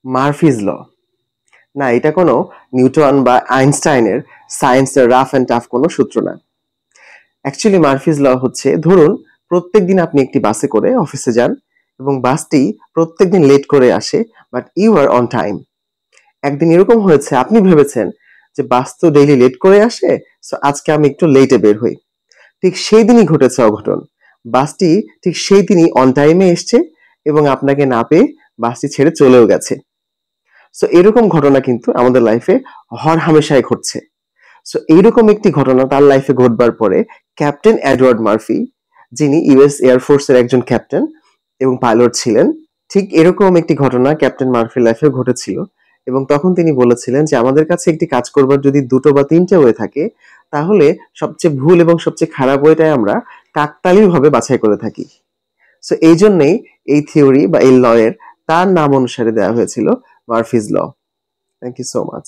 মার্ফিজ ল। না, এটা কোনো নিউটন বা আইনস্টাইনের সায়েন্সের রাফ অ্যান্ড টাফ কোনো সূত্র না। অ্যাকচুয়ালি মার্ফিজ ল হচ্ছে, ধরুন প্রত্যেকদিন আপনি একটি বাসে করে অফিসে যান এবং বাসটি প্রত্যেকদিন লেট করে আসে, but you are on time. একদিন এরকম হয়েছে, আপনি ভেবেছেন যে বাস তো ডেইলি লেট করে আসে, সো আজকে আমি একটু লেটে বের হই। ঠিক সেই দিনই ঘটেছে অঘটন। বাসটি ঠিক সেই দিনই অন টাইমে এসছে এবং আপনাকে না পেয়ে বাসটি ছেড়ে চলেও গেছে। সো এরকম ঘটনা কিন্তু আমাদের লাইফে হরহামেশাই ঘটছে। সো এইরকম একটি ঘটনা তার লাইফে ঘটবার পরে ক্যাপ্টেন এডওয়ার্ড মার্ফি, যিনি ইউএস এয়ারফোর্সের একজন ক্যাপ্টেন এবং পাইলট ছিলেন, ঠিক এরকম একটি ঘটনা ক্যাপ্টেন মার্ফির লাইফে ঘটেছিল এবং তখন তিনি বলেছিলেন যে আমাদের কাছে একটি কাজ করবার যদি দুটো বা তিনটে ওয়ে থাকে, তাহলে সবচেয়ে ভুল এবং সবচেয়ে খারাপ ওয়েটাই আমরা কাকতালীয়ভাবে বাছাই করে থাকি। সো এই জন্যই এই থিওরি বা এই ল এর তার নাম অনুসারে দেওয়া হয়েছিল Murphy's law. Thank you so much.